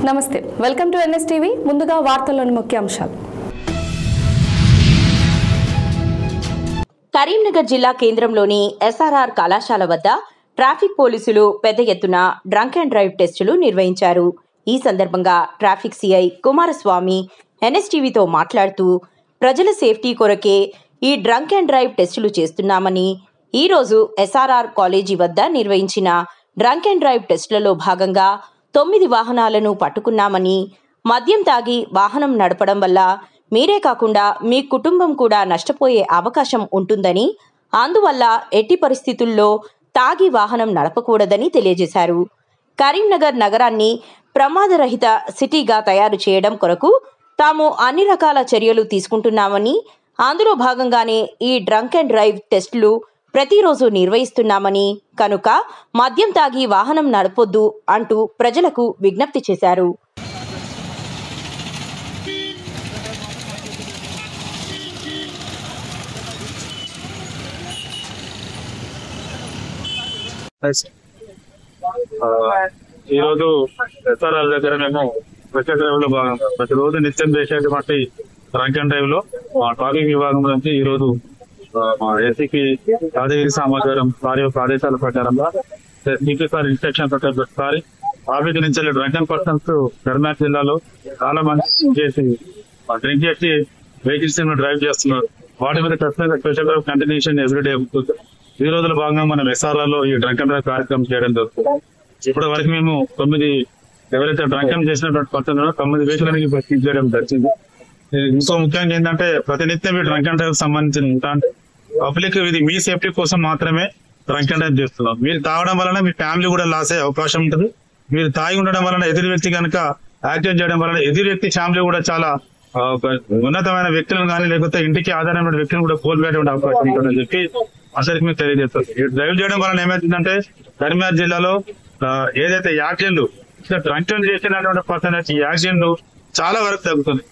నమస్తే welcome to NSTV ముందుగా వార్తల్లోని ముఖ్యాంశాలు కరీంనగర్ జిల్లా కేంద్రంలోని ఎస్ఆర్ఆర్ కళాశాల వద్ద ట్రాఫిక్ పోలీసులు పెద్ద ఎత్తున డ్రంక్ అండ్ డ్రైవ్ టెస్టులు నిర్వహించారు. ఈ సందర్భంగా ట్రాఫిక్ సిఐ కుమారస్వామి ఎన్ఎస్టీవీతో మాట్లాడుతూ ప్రజల సేఫ్టీ కొరకే ఈ డ్రంక్ అండ్ డ్రైవ్ టెస్టులు చేస్తున్నామని, ఈ రోజు ఎస్ఆర్ఆర్ కాలేజీ వద్ద నిర్వహించిన డ్రంక్ అండ్ డ్రైవ్ టెస్టులలో భాగంగా 9 వాహనాలను పట్టుకున్నామని, మద్యం తాగి వాహనం నడపడం వల్ల మీరే కాకుండా మీ కుటుంబం కూడా నష్టపోయే అవకాశం ఉంటుందని, అందువల్ల ఎట్టి పరిస్థితుల్లో తాగి వాహనం నడపకూడదని తెలియజేశారు. కరీంనగర్ నగరాన్ని ప్రమాదరహిత సిటీగా తయారు చేయడం కొరకు తాము అన్ని రకాల చర్యలు తీసుకుంటున్నామని, అందులో భాగంగానే ఈ డ్రంక్ అండ్ డ్రైవ్ టెస్టులు ప్రతిరోజు నిర్వహిస్తున్నామని, కనుక మద్యం తాగి వాహనం నడపొద్దు అంటూ ప్రజలకు విజ్ఞప్తి చేశారు. ఈరోజు ఎస్ఆర్ఆర్ దగ్గర మేము స్పెషల్ డ్రైవ్ లో భాగంగా ప్రతిరోజు నిత్యం చేసేటువంటి డ్రంక్ అండ్ డ్రైవ్ లో మా ట్రాఫిక్ విభాగం నుంచి ఈ రోజు మా ఏసీపీ యాదగిరి సమాచారం వారి యొక్క ఆదేశాల ప్రకారంగా సిపి సార్ ఇన్స్ట్రక్షన్ ప్రకారం ట్రాఫిక్ నుంచి డ్రంక్ అండ్ పర్సన్స్ కరీంనగర్ జిల్లాలో చాలా మంది చేసి డ్రింక్ చేసి వెహికల్స్ డ్రైవ్ చేస్తున్నారు. వాటి మీద ఖచ్చితంగా స్పెషల్ డ్రైవ్ కంటిన్యూషన్ ఎవ్రీడే ఉంటుంది. ఈ రోజుల భాగంగా మనం ఎస్ఆర్ఆర్ లో ఈ డ్రంక్ అండ్ డ్రైవ్ కార్యక్రమం చేయడం జరుగుతుంది. ఇప్పటి వరకు మేము 9 ఎవరైతే డ్రంక్ అండ్ చేసినటువంటి పర్సన్ 9 వెహికల్ బుకింగ్ చేయడం జరిగింది. ఇంకో ముఖ్యంగా ఏంటంటే ప్రతినిత్యం ఈ డ్రంక్ అండ్ డ్రైవ్ సంబంధించిన పబ్లిక్ ఇది మీ సేఫ్టీ కోసం మాత్రమే డ్రంక్ అండ్ డ్రైవ్ చేస్తున్నాం. మీరు తాగడం వలన మీ ఫ్యామిలీ కూడా లాస్ అయ్యే అవకాశం ఉంటుంది. మీరు తాగి ఉండడం వలన ఎదురు వ్యక్తి కనుక యాక్సిడెంట్ చేయడం వలన ఎదురు వ్యక్తి ఫ్యామిలీ కూడా చాలా ఉన్నతమైన వ్యక్తులను కానీ లేకపోతే ఇంటికి ఆధారమైన వ్యక్తులను కూడా కోల్పోయేటువంటి అవకాశం ఉంటుందని చెప్పి అసలు మీకు తెలియజేస్తారు. డ్రైవ్ చేయడం వలన ఏమవుతుందంటే కరీంనగర్ జిల్లాలో ఏదైతే యాక్సిడెంట్లు డ్రంక్ అండ్ చేసినటువంటి పర్సన్ ఈ యాక్సిడెంట్లు చాలా వరకు తగ్గుతుంది.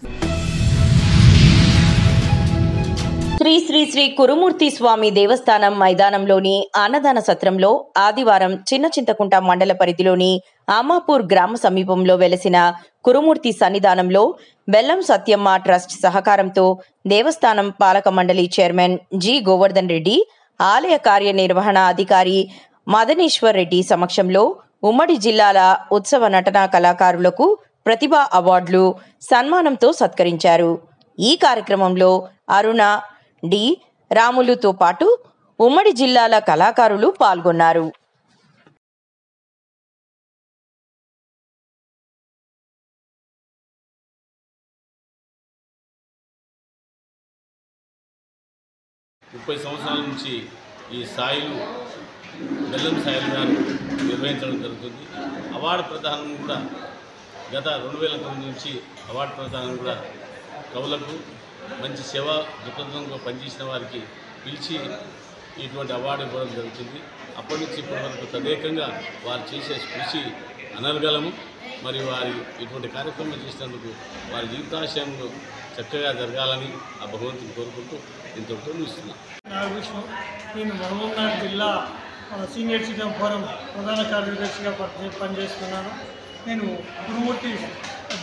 శ్రీ శ్రీ శ్రీ కురుమూర్తి స్వామి దేవస్థానం మైదానంలోని అన్నదాన సత్రంలో ఆదివారం చిన్న చింతకుంట మండల పరిధిలోని అమ్మాపూర్ గ్రామ సమీపంలో వెలసిన కురుమూర్తి సన్నిధానంలో బెల్లం సత్యమ్మ ట్రస్ట్ సహకారంతో దేవస్థానం పాలక మండలి చైర్మన్ జి గోవర్ధన్ రెడ్డి, ఆలయ కార్యనిర్వహణ అధికారి మదనేశ్వర్ రెడ్డి సమక్షంలో ఉమ్మడి జిల్లాల ఉత్సవ నటనా కళాకారులకు ప్రతిభా అవార్డులు సన్మానంతో సత్కరించారు. ఈ కార్యక్రమంలో అరుణ డి రాములుతో పాటు ఉమ్మడి జిల్లాల కళాకారులు పాల్గొన్నారు. సంవత్సరాల నుంచి ఈ సాయిలు బెల్లం సాయిలు గారు నిర్వహించడం జరుగుతుంది. అవార్డు ప్రదానం కూడా గత 2009 నుంచి అవార్డు ప్రదానం కూడా కవులకు మంచి సేవా దృక్పథంగా పనిచేసిన వారికి పిలిచి ఇటువంటి అవార్డు ఇవ్వడం జరుగుతుంది. అప్పటి నుంచి ఇప్పటి వరకు తదేకంగా వారు చేసే కృషి అనర్గలము. మరియు వారి ఇటువంటి కార్యక్రమం చేసినందుకు వారి జీవితాశయంలో చక్కగా జరగాలని ఆ భగవంతుని కోరుకుంటూ ఇంతటితో ముగిస్తున్నాను. నేను మహబూబ్నగర్ జిల్లా సీనియర్ సిటిజన్ ఫోరం ప్రధాన కార్యదర్శిగా పనిచేస్తున్నాను. నేను కురుమూర్తి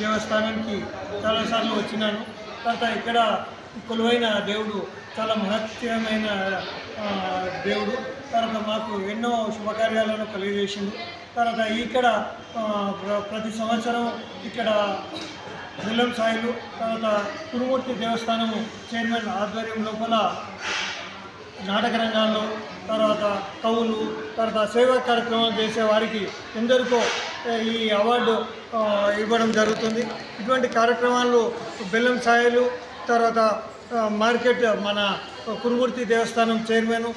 దేవస్థానానికి చాలాసార్లు వచ్చినాను. తర్వాత ఇక్కడ కొలువైన దేవుడు చాలా మహత్యమైన దేవుడు. తర్వాత మాకు ఎన్నో శుభకార్యాలను కలిగజేసింది. తర్వాత ఇక్కడ ప్రతి సంవత్సరం ఇక్కడ బెల్లం సాయిలు తర్వాత కురుమూర్తి దేవస్థానము చైర్మన్ ఆధ్వర్యం లోపల నాటక రంగాల్లో తర్వాత కవులు తర్వాత సేవా కార్యక్రమాలు చేసే వారికి ఎందరికో ఈ అవార్డు ఇవ్వడం జరుగుతుంది. ఇటువంటి కార్యక్రమాలు బెల్లం సాయిలు తర్వాత మార్కెట్ మన కురుమూర్తి దేవస్థానం చైర్మన్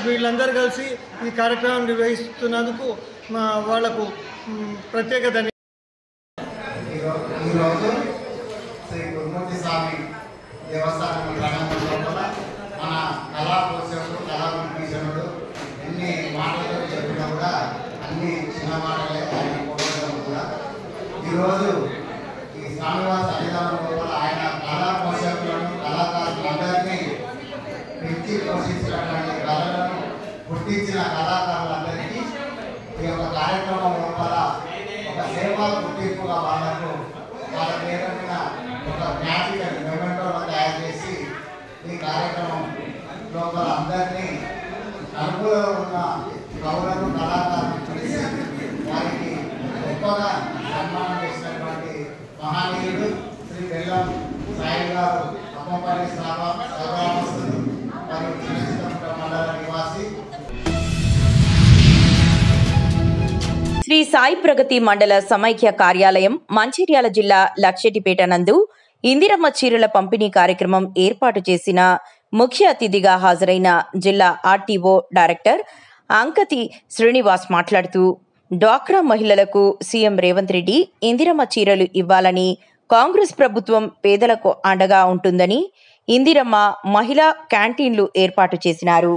వీళ్ళందరూ కలిసి ఈ కార్యక్రమం నిర్వహిస్తున్నందుకు వాళ్లకు ప్రత్యేక ధన్యవాదాలు. ఈరోజు శ్రీ కురుమూర్తి స్వామి దేవస్థానం మన కళా పోషకుడు కళా విభీషణుడు ఎన్ని మాటలు చెప్పినా కూడా అన్ని చిన్న మాటలే ఆయన పోషకం కూడా. ఈరోజు ఈ స్వామివారి సన్నిధానం లోపల ఆయన కళా పోషకులను కళాకారులందరినీ పెంచి పోషించినటువంటి కళలను పుట్టించిన కళాకారులందరికీ ఈ యొక్క కార్యక్రమం లోపల ఒక సేవా గుర్తింపుగా వాళ్ళ పేరు మీద ఒక జ్ఞాపికను మెమెంటోలో తయారు చేసి ఈ కార్యక్రమం లోపల అందరినీ అనుకూలంలో ఉన్న కవులను కళాకారులను పిలిచి వారికి గొప్పగా సన్మానం చేసినటువంటి మహానీయుడు శ్రీ బెల్లం సాయి గారు అప్పంపల్లి సర్వమస్తులు మరియు చిన్నచిత్రపురం మండల నివాసి. శ్రీ సాయి ప్రగతి మండల సమైక్య కార్యాలయం మంచిర్యాల జిల్లా లక్షెటిపేట నందు ఇందిరమ్మ చీరల పంపిణీ కార్యక్రమం ఏర్పాటు చేసిన ముఖ్య అతిథిగా హాజరైన జిల్లా ఆర్టీఓ డైరెక్టర్ అంకతి శ్రీనివాస్ మాట్లాడుతూ డ్వాక్రా మహిళలకు సీఎం రేవంత్ రెడ్డి ఇందిరమ్మ చీరలు ఇవ్వాలని, కాంగ్రెస్ ప్రభుత్వం పేదలకు అండగా ఉంటుందని ఇందిరమ్మ మహిళా క్యాంటీన్లు ఏర్పాటు చేసినారు.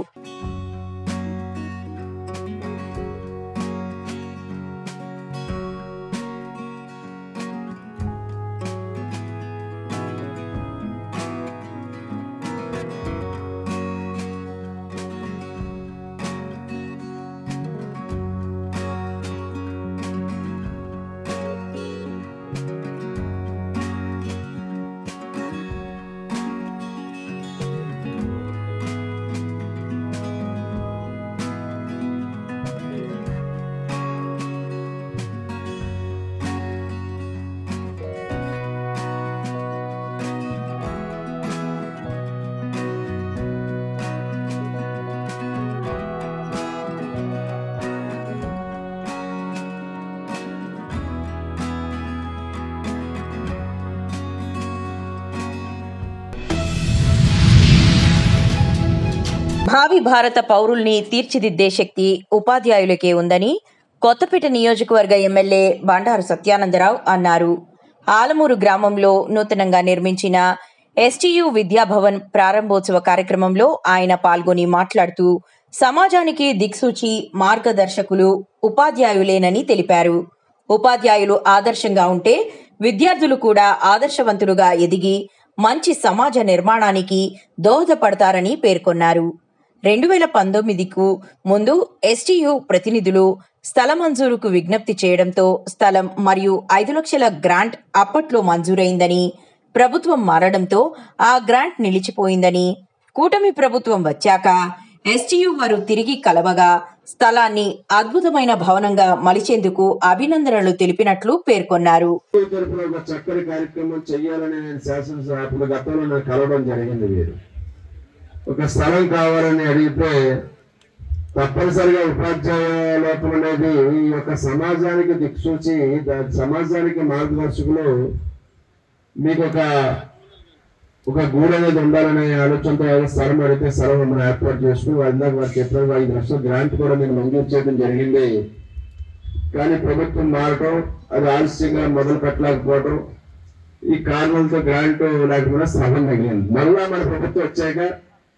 భావి భారత పౌరుల్ని తీర్చిదిద్దే శక్తి ఉపాధ్యాయులకే ఉందని కొత్తపేట నియోజకవర్గ ఎమ్మెల్యే బండారు సత్యానందరావు అన్నారు. ఆలమూరు గ్రామంలో నూతనంగా నిర్మించిన ఎస్టీయూ విద్యాభవన్ ప్రారంభోత్సవ కార్యక్రమంలో ఆయన పాల్గొని మాట్లాడుతూ సమాజానికి దిక్సూచి మార్గదర్శకులు ఉపాధ్యాయులేనని తెలిపారు. ఉపాధ్యాయులు ఆదర్శంగా ఉంటే విద్యార్థులు కూడా ఆదర్శవంతులుగా ఎదిగి మంచి సమాజ నిర్మాణానికి దోహదపడతారని పేర్కొన్నారు. 2019కు ముందు ఎస్టీయూ ప్రతినిధులు స్థల మంజూరుకు విజ్ఞప్తి చేయడంతో స్థలం మరియు 5 లక్షల గ్రాంట్ అప్పట్లో మంజూరైందని, ప్రభుత్వం మారడంతో ఆ గ్రాంట్ నిలిచిపోయిందని, కూటమి ప్రభుత్వం వచ్చాక ఎస్టీయూ వారు తిరిగి కలవగా స్థలాన్ని అద్భుతమైన భవనంగా మలిచేందుకు అభినందనలు తెలిపినట్లు పేర్కొన్నారు. చక్కని కార్యక్రమం చేయాలని శాసనసభ్యులు గతంలో కలవడం జరిగింది. వీరు ఒక స్థలం కావాలని అడిగితే తప్పనిసరిగా ఉపాధ్యాయ లోపం అనేది ఈ యొక్క సమాజానికి దిక్సూచి, సమాజానికి మార్గదర్శకులు మీకు ఒక గూడు అనేది ఉండాలనే ఆలోచనతో స్థలం అడిగితే స్థలం మనం ఏర్పాటు చేసుకుని ఇందాక వారికి చెప్పిన 5 లక్షల గ్రాంట్ కూడా నేను మంజూరు చేయడం జరిగింది. కానీ ప్రభుత్వం మారటం, అది ఆలస్యంగా మొదలు పెట్టలేకపోవడం, ఈ కారణాలతో గ్రాంట్ లేకపోయినా స్థలం మిగిలింది. మళ్ళా మన ప్రభుత్వం వచ్చాక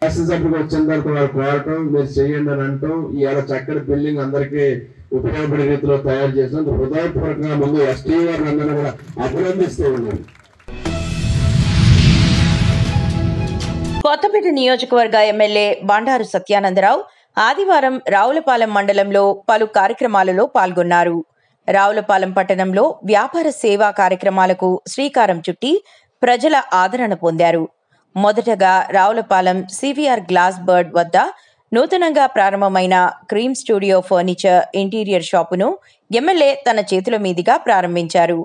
శాసనసభ్యులకు వచ్చిన తర్వాత వారు కోరటం, మీరు చెయ్యండి అని అంటాం. ఇవాళ చక్కటి బిల్డింగ్ అందరికీ ఉపయోగపడే రీతిలో తయారు చేసినందుకు హృదయపూర్వకంగా ముందు ఎస్టీ వారిని అందరూ కూడా అభినందిస్తూ ఉన్నారు. కొత్తపేట నియోజకవర్గ ఎమ్మెల్యే బండారు సత్యానందరావు ఆదివారం రావులపాలెం మండలంలో పలు కార్యక్రమాలలో పాల్గొన్నారు. రావులపాలెం పట్టణంలో వ్యాపార సేవా కార్యక్రమాలకు శ్రీకారం చుట్టి ప్రజల ఆదరణ పొందారు. మొదటగా రావులపాలెం సివిఆర్ గ్లాస్ బర్డ్ వద్ద నూతనంగా ప్రారంభమైన క్రీమ్ స్టూడియో ఫర్నిచర్ ఇంటీరియర్ షాపును ఎమ్మెల్యే తన చేతుల మీదుగా ప్రారంభించారు.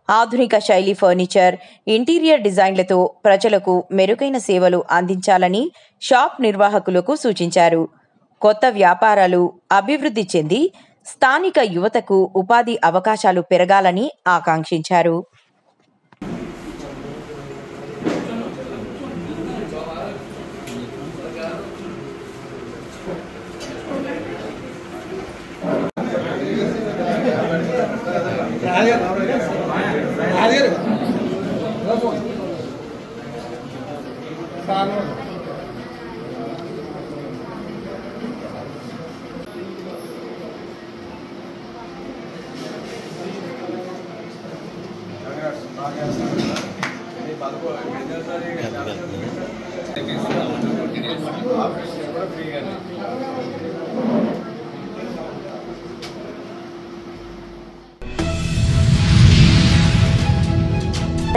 ఆధునిక శైలి ఫర్నిచర్, ఇంటీరియర్ డిజైన్లతో ప్రజలకు మెరుగైన సేవలు అందించాలని షాప్ నిర్వాహకులకు సూచించారు. కొత్త వ్యాపారాలు అభివృద్ధి చెంది స్థానిక యువతకు ఉపాధి అవకాశాలు పెరగాలని ఆకాంక్షించారు.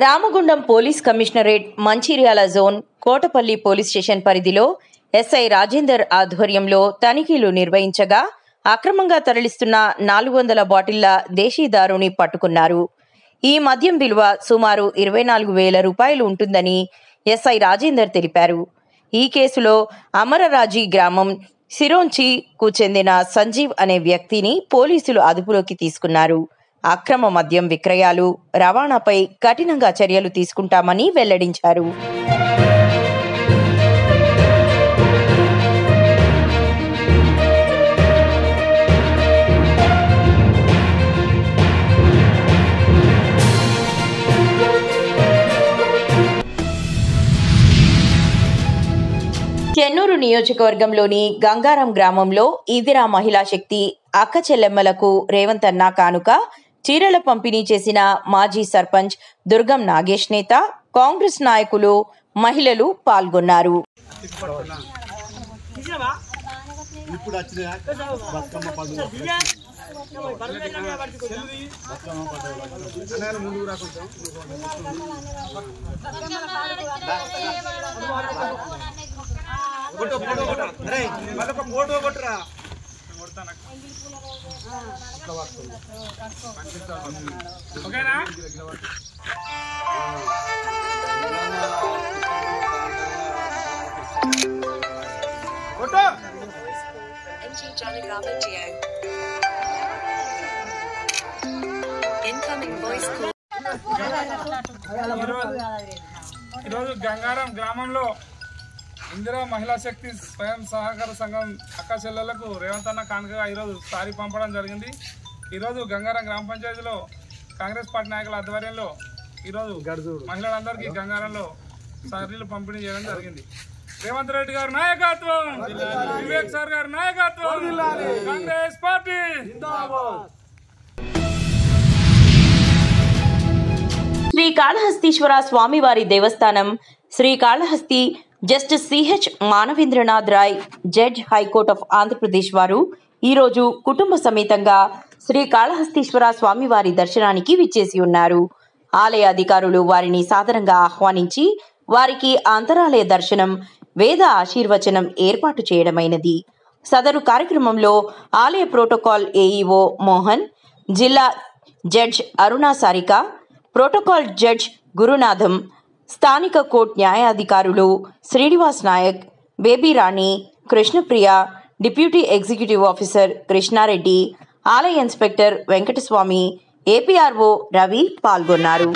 Ramagundam police commissionerate Mancherial zone Kotapalli police station పరిధిలో ఎస్ఐ రాజేందర్ ఆధ్వర్యంలో తనిఖీలు నిర్వహించగా అక్రమంగా తరలిస్తున్న 400 బాటిళ్ల దేశీ దారుని పట్టుకున్నారు. ఈ మద్యం విలువ సుమారు 24,000 రూపాయలు ఉంటుందని ఎస్ఐ రాజేందర్ తెలిపారు. ఈ కేసులో అమరరాజీ గ్రామం సిరోంచికు చెందిన సంజీవ్ అనే వ్యక్తిని పోలీసులు అదుపులోకి తీసుకున్నారు. అక్రమ మద్యం విక్రయాలు, రవాణాపై కఠినంగా చర్యలు తీసుకుంటామని వెల్లడించారు. చెన్నూరు నియోజకవర్గంలోని గంగారం గ్రామంలో ఇందిరా మహిళా శక్తి అక్క చెల్లెమ్మలకు రేవంత్ అన్న కానుక చీరల పంపిణీ చేసిన మాజీ సర్పంచ్ దుర్గం నాగేష్ నేత, కాంగ్రెస్ నాయకులు, మహిళలు పాల్గొన్నారు. ఈరోజు గంగారం గ్రామంలో ఇందిరా మహిళా శక్తి స్వయం సహకార సంఘం అక్క చెల్లెలకు రేవంత్ అన్న కానుకగా ఈరోజు సారీ పంపడం జరిగింది. ఈరోజు గంగారం గ్రామ పంచాయతీలో కాంగ్రెస్ పార్టీ నాయకుల ఆధ్వర్యంలో ఈరోజు మహిళలందరికీ గంగారంలో సారీలు పంపిణీ చేయడం జరిగింది. రేవంత్ రెడ్డి గారి నాయకత్వం, వివేక్ సార్ గారి నాయకత్వం, కాంగ్రెస్ పార్టీ. శ్రీకాళహస్తీశ్వర స్వామివారి దేవస్థానం Srikalahasti justice CH Manavendranath Roy judge high court of Andhra Pradesh వారు ఈరోజు కుటుంబ సమేతంగా శ్రీకాళహస్తీశ్వర స్వామివారి దర్శనానికి విచ్చేసి ఉన్నారు. ఆలయ అధికారులు వారిని సాదరంగా ఆహ్వానించి వారికి అంతరాలయ దర్శనం, వేద ఆశీర్వచనం ఏర్పాటు చేయడమైనది. సదరు కార్యక్రమంలో ఆలయ ప్రోటోకాల్ ఏఈఓ మోహన్, జిల్లా judge Aruna Sarika, protocol judge Gurunatham, స్థానిక కోర్టు న్యాయాధికారులు Srinivas Nayak, Baby Rani, Krishnapriya, deputy executive officer Krishna Reddy, ఆలయ ఇన్స్పెక్టర్ వెంకటస్వామి, ఏపీఆర్ఓ రవి పాల్గొన్నారు.